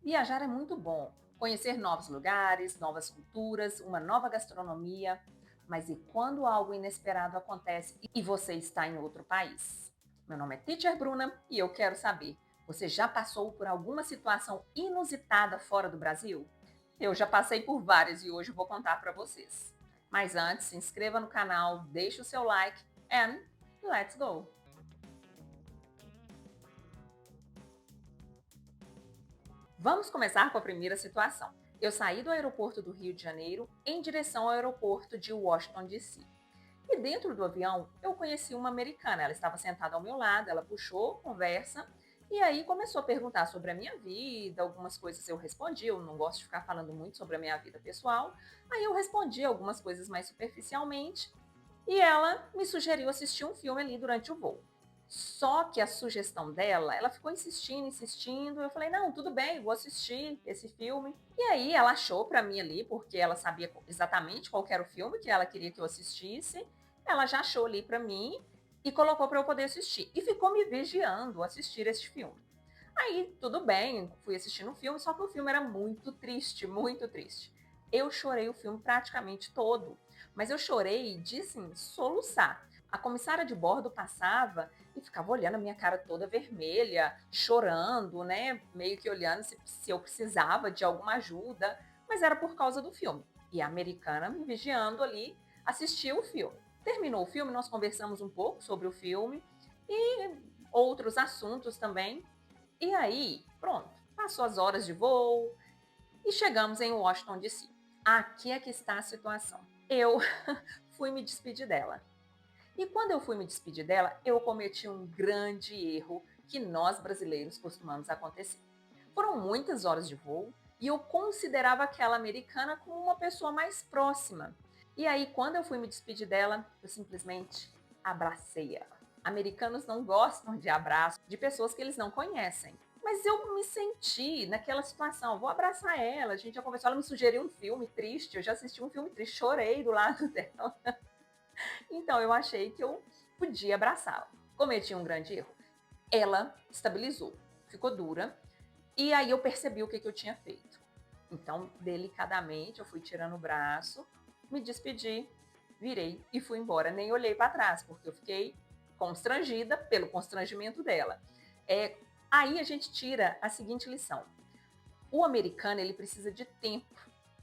Viajar é muito bom. Conhecer novos lugares, novas culturas, uma nova gastronomia. Mas e quando algo inesperado acontece e você está em outro país? Meu nome é Teacher Bruna e eu quero saber: você já passou por alguma situação inusitada fora do Brasil? Eu já passei por várias e hoje eu vou contar para vocês. Mas antes, se inscreva no canal, deixe o seu like and let's go! Vamos começar com a primeira situação. Eu saí do aeroporto do Rio de Janeiro em direção ao aeroporto de Washington, D.C. E dentro do avião eu conheci uma americana. Ela estava sentada ao meu lado, ela puxou conversa e aí começou a perguntar sobre a minha vida, algumas coisas eu respondi. Eu não gosto de ficar falando muito sobre a minha vida pessoal. Aí eu respondi algumas coisas mais superficialmente e ela me sugeriu assistir um filme ali durante o voo. Só que a sugestão dela, ela ficou insistindo, insistindo. Eu falei, não, tudo bem, vou assistir esse filme. E aí ela achou pra mim ali, porque ela sabia exatamente qual era o filme que ela queria que eu assistisse. Ela já achou ali pra mim e colocou pra eu poder assistir. E ficou me vigiando assistir esse filme. Aí, tudo bem, fui assistindo o filme, só que o filme era muito triste, muito triste. Eu chorei o filme praticamente todo, mas eu chorei de, assim, soluçar. A comissária de bordo passava e ficava olhando a minha cara toda vermelha, chorando, né? Meio que olhando se eu precisava de alguma ajuda, mas era por causa do filme. E a americana me vigiando ali, assistiu o filme. Terminou o filme, nós conversamos um pouco sobre o filme e outros assuntos também. E aí, pronto, passou as horas de voo e chegamos em Washington, D.C. Aqui é que está a situação. Eu fui me despedir dela. E quando eu fui me despedir dela, eu cometi um grande erro que nós brasileiros costumamos acontecer. Foram muitas horas de voo e eu considerava aquela americana como uma pessoa mais próxima. E aí, quando eu fui me despedir dela, eu simplesmente abracei ela. Americanos não gostam de abraço de pessoas que eles não conhecem. Mas eu me senti naquela situação, vou abraçar ela, a gente já conversou, ela me sugeriu um filme triste, eu já assisti um filme triste, chorei do lado dela. Então eu achei que eu podia abraçá-la. Cometi um grande erro. Ela estabilizou, ficou dura, e aí eu percebi o que eu tinha feito. Então, delicadamente, eu fui tirando o braço, me despedi, virei e fui embora. Nem olhei para trás, porque eu fiquei constrangida pelo constrangimento dela. É, aí a gente tira a seguinte lição: o americano ele precisa de tempo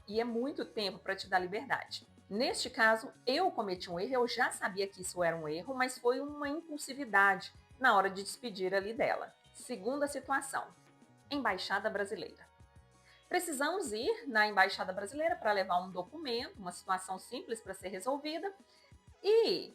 e é muito tempo para te dar liberdade. Neste caso, eu cometi um erro, eu já sabia que isso era um erro, mas foi uma impulsividade na hora de despedir ali dela. Segunda situação: embaixada brasileira. Precisamos ir na embaixada brasileira para levar um documento, uma situação simples para ser resolvida. E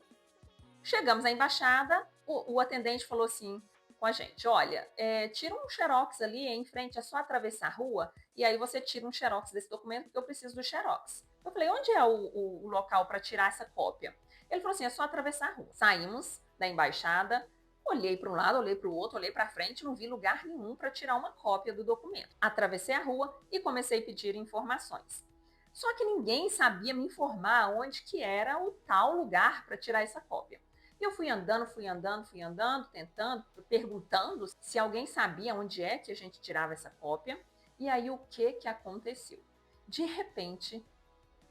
chegamos à embaixada, o atendente falou assim com a gente: olha, tira um xerox ali em frente, é só atravessar a rua e aí você tira um xerox desse documento porque eu preciso do xerox. Eu falei: onde é o local para tirar essa cópia? Ele falou assim: é só atravessar a rua. Saímos da embaixada, olhei para um lado, olhei para o outro, olhei para frente, não vi lugar nenhum para tirar uma cópia do documento. Atravessei a rua e comecei a pedir informações. Só que ninguém sabia me informar onde que era o tal lugar para tirar essa cópia. E eu fui andando, fui andando, fui andando, tentando, perguntando se alguém sabia onde é que a gente tirava essa cópia. E aí o que que aconteceu? De repente,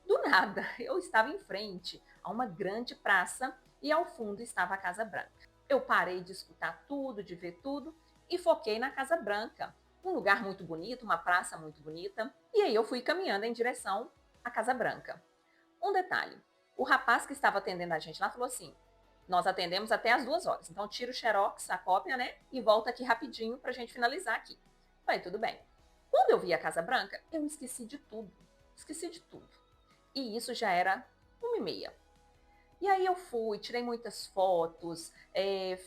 do nada, eu estava em frente a uma grande praça e ao fundo estava a Casa Branca. Eu parei de escutar tudo, de ver tudo e foquei na Casa Branca. Um lugar muito bonito, uma praça muito bonita. E aí eu fui caminhando em direção à Casa Branca. Um detalhe: o rapaz que estava atendendo a gente lá falou assim: nós atendemos até as 2 horas, então tira o xerox, a cópia, né? E volta aqui rapidinho para a gente finalizar aqui. Falei, tudo bem. Quando eu vi a Casa Branca, eu esqueci de tudo. Esqueci de tudo. E isso já era 1h30. E aí eu fui, tirei muitas fotos,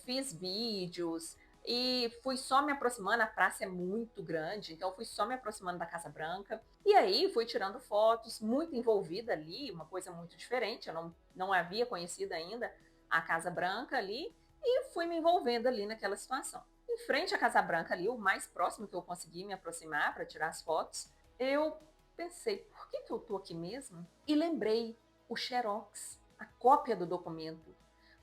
fiz vídeos e fui só me aproximando. A praça é muito grande, então eu fui só me aproximando da Casa Branca. E aí fui tirando fotos, muito envolvida ali, uma coisa muito diferente. Eu não havia conhecido ainda a Casa Branca ali e fui me envolvendo ali naquela situação. Em frente à Casa Branca ali, o mais próximo que eu consegui me aproximar para tirar as fotos, eu pensei, por que eu tô aqui mesmo? E lembrei o xerox, a cópia do documento.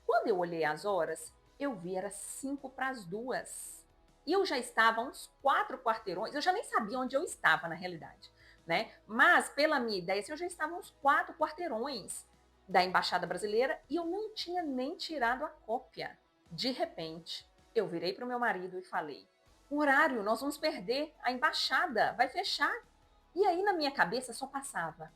Quando eu olhei as horas, eu vi era 1:55. E eu já estava a uns 4 quarteirões, eu já nem sabia onde eu estava na realidade, né? Mas pela minha ideia, assim, eu já estava a uns 4 quarteirões da Embaixada Brasileira e eu não tinha nem tirado a cópia. De repente, eu virei para o meu marido e falei: o horário, nós vamos perder, a embaixada vai fechar. E aí na minha cabeça só passava: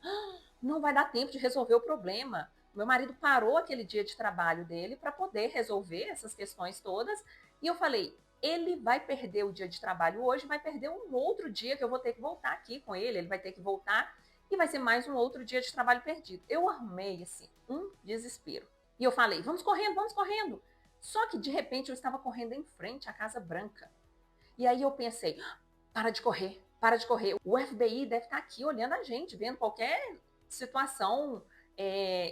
não vai dar tempo de resolver o problema. Meu marido parou aquele dia de trabalho dele para poder resolver essas questões todas. E eu falei: ele vai perder o dia de trabalho hoje, vai perder um outro dia que eu vou ter que voltar aqui com ele. Ele vai ter que voltar e vai ser mais um outro dia de trabalho perdido. Eu arrumei assim um desespero. E eu falei: vamos correndo, vamos correndo. Só que de repente eu estava correndo em frente à Casa Branca. E aí eu pensei: para de correr, para de correr. O FBI deve estar aqui olhando a gente, vendo qualquer situação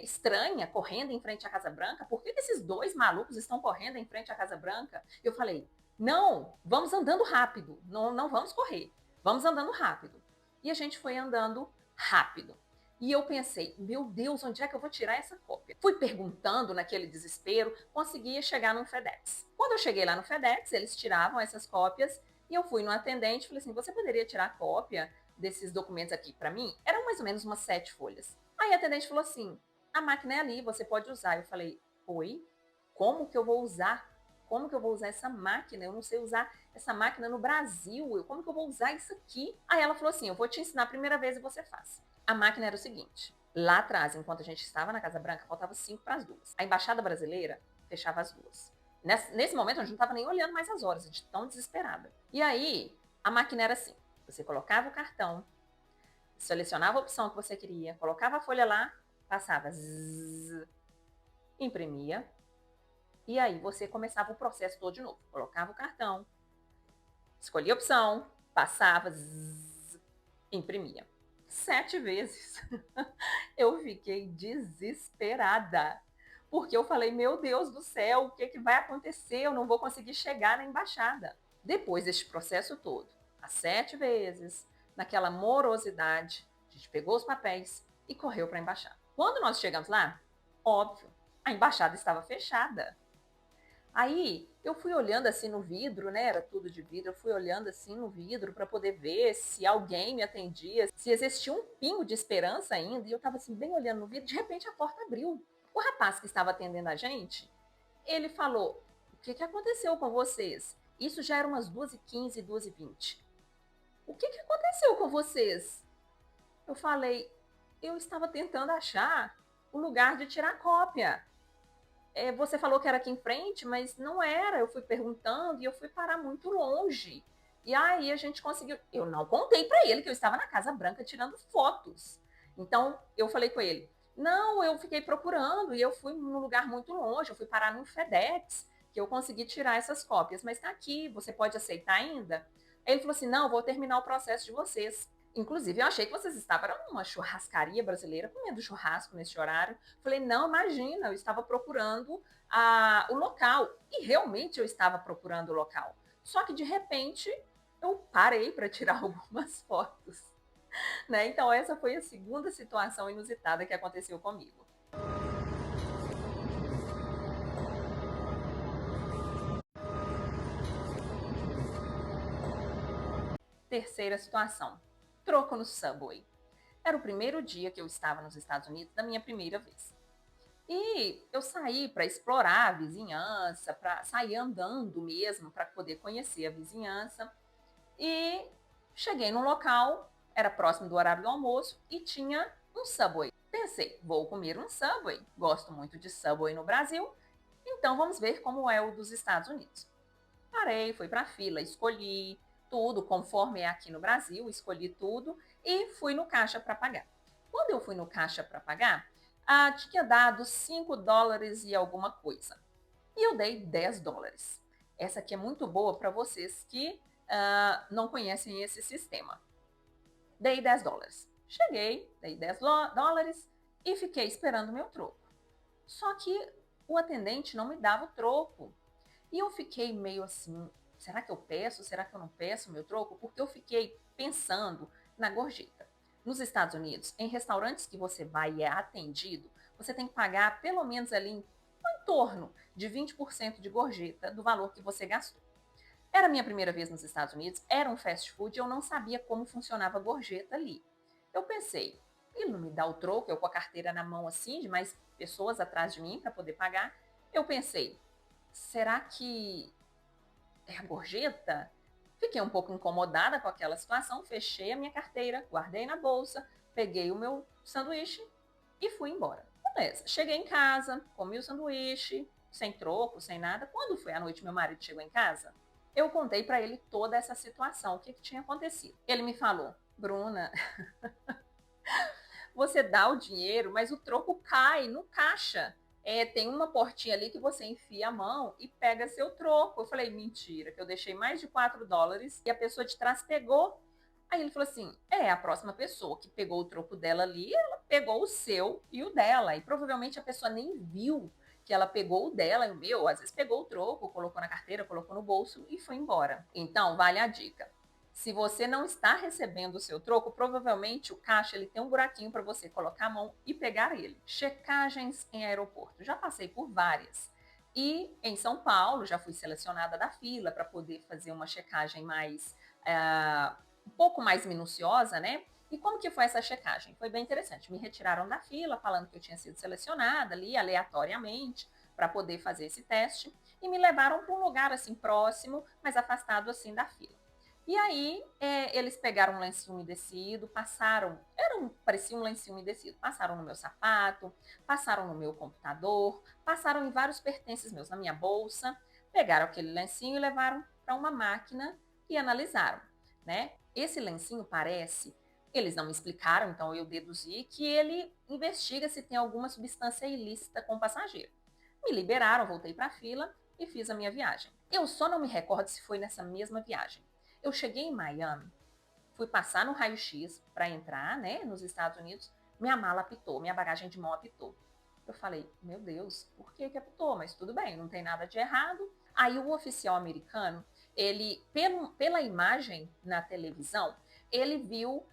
estranha correndo em frente à Casa Branca. Por que esses dois malucos estão correndo em frente à Casa Branca? Eu falei: não, vamos andando rápido, não, não vamos correr, vamos andando rápido. E a gente foi andando rápido. E eu pensei: meu Deus, onde é que eu vou tirar essa cópia? Fui perguntando naquele desespero, conseguia chegar no FedEx. Quando eu cheguei lá no FedEx, eles tiravam essas cópias e eu fui no atendente e falei assim: você poderia tirar cópia desses documentos aqui para mim? Eram mais ou menos umas 7 folhas. Aí a atendente falou assim: a máquina é ali, você pode usar. Eu falei: oi? Como que eu vou usar? Como que eu vou usar essa máquina? Eu não sei usar essa máquina no Brasil. Como que eu vou usar isso aqui? Aí ela falou assim: eu vou te ensinar a primeira vez e você faz. A máquina era o seguinte: lá atrás, enquanto a gente estava na Casa Branca, faltava 5 para as 2. A Embaixada Brasileira fechava as 2. Nesse momento, a gente não estava nem olhando mais as horas, de tão desesperada. E aí, a máquina era assim: você colocava o cartão, selecionava a opção que você queria, colocava a folha lá, passava, zzz, imprimia, e aí você começava o processo todo de novo. Colocava o cartão, escolhia a opção, passava, zzz, imprimia. 7 vezes. Eu fiquei desesperada. Porque eu falei: meu Deus do céu, o que, que vai acontecer? Eu não vou conseguir chegar na embaixada. Depois deste processo todo, as 7 vezes, naquela morosidade, a gente pegou os papéis e correu para a embaixada. Quando nós chegamos lá, óbvio, a embaixada estava fechada. Aí eu fui olhando assim no vidro, né? Era tudo de vidro. Eu fui olhando assim no vidro para poder ver se alguém me atendia, se existia um pingo de esperança ainda. E eu estava assim, bem olhando no vidro. De repente a porta abriu. O rapaz que estava atendendo a gente, ele falou: o que, que aconteceu com vocês? Isso já era umas 2h15, 2h20. O que, que aconteceu com vocês? Eu falei: eu estava tentando achar o lugar de tirar cópia. Você falou que era aqui em frente, mas não era. Eu fui perguntando e eu fui parar muito longe. E aí a gente conseguiu. Eu não contei para ele que eu estava na Casa Branca tirando fotos. Então eu falei com ele: não, eu fiquei procurando e eu fui num lugar muito longe. Eu fui parar no FedEx, que eu consegui tirar essas cópias. Mas está aqui, você pode aceitar ainda? Aí ele falou assim: não, vou terminar o processo de vocês. Inclusive, eu achei que vocês estavam numa churrascaria brasileira, comendo churrasco nesse horário. Falei: não, imagina, eu estava procurando o local. E realmente eu estava procurando o local. Só que, de repente, eu parei para tirar algumas fotos. Né? Então, essa foi a segunda situação inusitada que aconteceu comigo. Terceira situação: troco no Subway. Era o primeiro dia que eu estava nos Estados Unidos da minha primeira vez. E eu saí para explorar a vizinhança, para sair andando mesmo, para poder conhecer a vizinhança. E cheguei num local, era próximo do horário do almoço e tinha um Subway. Pensei: vou comer um Subway. Gosto muito de Subway no Brasil, então vamos ver como é o dos Estados Unidos. Parei, fui para a fila, escolhi tudo conforme é aqui no Brasil, escolhi tudo e fui no caixa para pagar. Quando eu fui no caixa para pagar, tinha dado $5 e alguma coisa. E eu dei $10. Essa aqui é muito boa para vocês que não conhecem esse sistema. Dei $10. Cheguei, dei $10 e fiquei esperando o meu troco. Só que o atendente não me dava o troco. E eu fiquei meio assim: será que eu peço? Será que eu não peço o meu troco? Porque eu fiquei pensando na gorjeta. Nos Estados Unidos, em restaurantes que você vai e é atendido, você tem que pagar pelo menos ali em torno de 20% de gorjeta do valor que você gastou. Era a minha primeira vez nos Estados Unidos, era um fast food e eu não sabia como funcionava a gorjeta ali. Eu pensei, ele não me dá o troco, eu com a carteira na mão assim, de mais pessoas atrás de mim para poder pagar. Eu pensei, será que é a gorjeta? Fiquei um pouco incomodada com aquela situação, fechei a minha carteira, guardei na bolsa, peguei o meu sanduíche e fui embora. Beleza, cheguei em casa, comi o sanduíche, sem troco, sem nada. Quando foi à noite, meu marido chegou em casa, eu contei para ele toda essa situação, o que tinha acontecido. Ele me falou, Bruna, você dá o dinheiro, mas o troco cai no caixa. Tem uma portinha ali que você enfia a mão e pega seu troco. Eu falei, mentira, que eu deixei mais de $4 e a pessoa de trás pegou. Aí ele falou assim: a próxima pessoa que pegou o troco dela ali, ela pegou o seu e o dela. E provavelmente a pessoa nem viu que ela pegou o dela e o meu. Às vezes pegou o troco, colocou na carteira, colocou no bolso e foi embora. Então, vale a dica. Se você não está recebendo o seu troco, provavelmente o caixa ele tem um buraquinho para você colocar a mão e pegar ele. Checagens em aeroporto. Já passei por várias. E em São Paulo, já fui selecionada da fila para poder fazer uma checagem mais um pouco mais minuciosa, né? E como que foi essa checagem? Foi bem interessante. Me retiraram da fila, falando que eu tinha sido selecionada ali aleatoriamente para poder fazer esse teste e me levaram para um lugar assim próximo, mas afastado assim da fila. E aí, eles pegaram um lencinho umedecido, passaram, parecia um lencinho umedecido, passaram no meu sapato, passaram no meu computador, passaram em vários pertences meus, na minha bolsa, pegaram aquele lencinho e levaram para uma máquina e analisaram, né? Esse lencinho parece, eles não me explicaram, então eu deduzi que ele investiga se tem alguma substância ilícita com o passageiro. Me liberaram, voltei para a fila e fiz a minha viagem. Eu só não me recordo se foi nessa mesma viagem. Eu cheguei em Miami, fui passar no raio-x para entrar, né, nos Estados Unidos, minha mala apitou, minha bagagem de mão apitou. Eu falei, meu Deus, por que apitou? Mas tudo bem, não tem nada de errado. Aí o oficial americano, ele, pela imagem na televisão, ele viu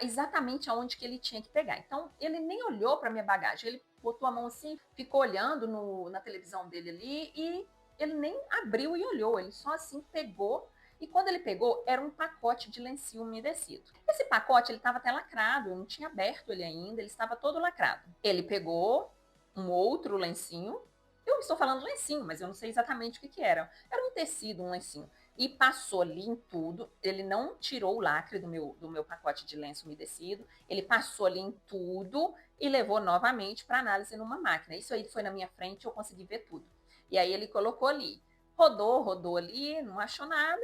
exatamente aonde que ele tinha que pegar. Então, ele nem olhou para minha bagagem, ele botou a mão assim, ficou olhando na televisão dele ali e ele nem abriu e olhou, ele só assim pegou e quando ele pegou, era um pacote de lencinho umedecido. Esse pacote, ele estava até lacrado, eu não tinha aberto ele ainda, ele estava todo lacrado. Ele pegou um outro lencinho, eu estou falando lencinho, mas eu não sei exatamente o que era. Era um tecido, um lencinho. E passou ali em tudo, ele não tirou o lacre do meu pacote de lenço umedecido, ele passou ali em tudo e levou novamente para análise numa máquina. Isso aí foi na minha frente, eu consegui ver tudo. E aí ele colocou ali, rodou ali, não achou nada,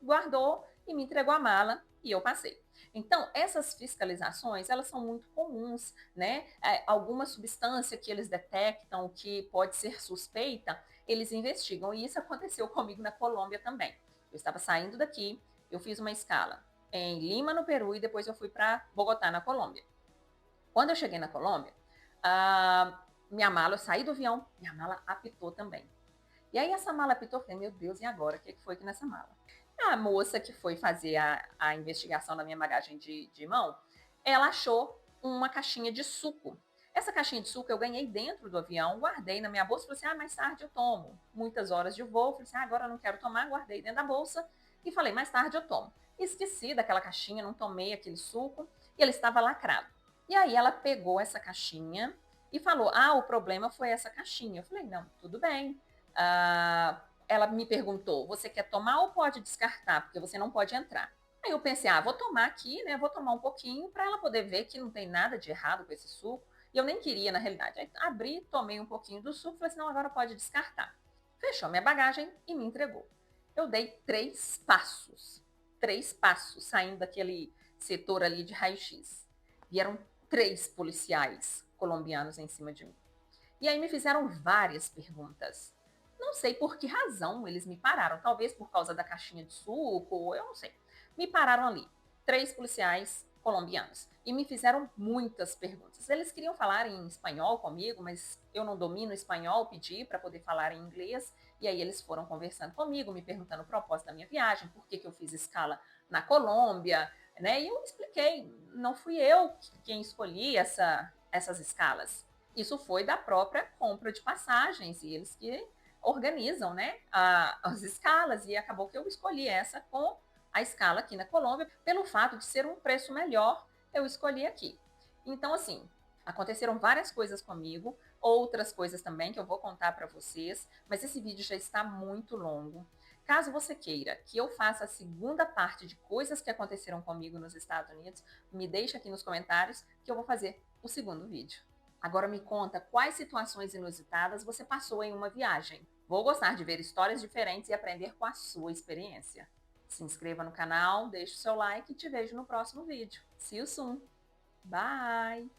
guardou e me entregou a mala e eu passei. Então, essas fiscalizações, elas são muito comuns, né? Alguma substância que eles detectam que pode ser suspeita, eles investigam. E isso aconteceu comigo na Colômbia também. Eu estava saindo daqui, eu fiz uma escala em Lima, no Peru, e depois eu fui para Bogotá, na Colômbia. Quando eu cheguei na Colômbia, minha mala, eu saí do avião, minha mala apitou também. E aí essa mala apitou, eu falei, meu Deus, e agora? O que foi aqui nessa mala? A moça que foi fazer a investigação da minha bagagem de mão, ela achou uma caixinha de suco. Essa caixinha de suco eu ganhei dentro do avião, guardei na minha bolsa, falei assim, mais tarde eu tomo. Muitas horas de voo, falei assim, agora eu não quero tomar, guardei dentro da bolsa e falei, mais tarde eu tomo. Esqueci daquela caixinha, não tomei aquele suco e ele estava lacrado. E aí ela pegou essa caixinha e falou, o problema foi essa caixinha. Eu falei, não, tudo bem. Ela me perguntou, você quer tomar ou pode descartar? Porque você não pode entrar. Aí eu pensei, vou tomar aqui, né? Vou tomar um pouquinho para ela poder ver que não tem nada de errado com esse suco. E eu nem queria, na realidade. Aí abri, tomei um pouquinho do suco, falei assim, não, agora pode descartar. Fechou minha bagagem e me entregou. Eu dei 3 passos saindo daquele setor ali de raio-x. Vieram 3 policiais colombianos em cima de mim. E aí me fizeram várias perguntas. Não sei por que razão eles me pararam. Talvez por causa da caixinha de suco, eu não sei. Me pararam ali. 3 policiais colombianos. E me fizeram muitas perguntas. Eles queriam falar em espanhol comigo, mas eu não domino espanhol, pedi para poder falar em inglês. E aí eles foram conversando comigo, me perguntando o propósito da minha viagem, por que eu fiz escala na Colômbia, né? E eu expliquei, não fui eu quem escolhi essas escalas. Isso foi da própria compra de passagens e eles que organizam, né, as escalas, e acabou que eu escolhi essa com a escala aqui na Colômbia, pelo fato de ser um preço melhor, eu escolhi aqui. Então, assim, aconteceram várias coisas comigo, outras coisas também que eu vou contar para vocês, mas esse vídeo já está muito longo. Caso você queira que eu faça a segunda parte de coisas que aconteceram comigo nos Estados Unidos, me deixa aqui nos comentários que eu vou fazer o segundo vídeo. Agora me conta quais situações inusitadas você passou em uma viagem. Vou gostar de ver histórias diferentes e aprender com a sua experiência. Se inscreva no canal, deixe o seu like e te vejo no próximo vídeo. See you soon! Bye!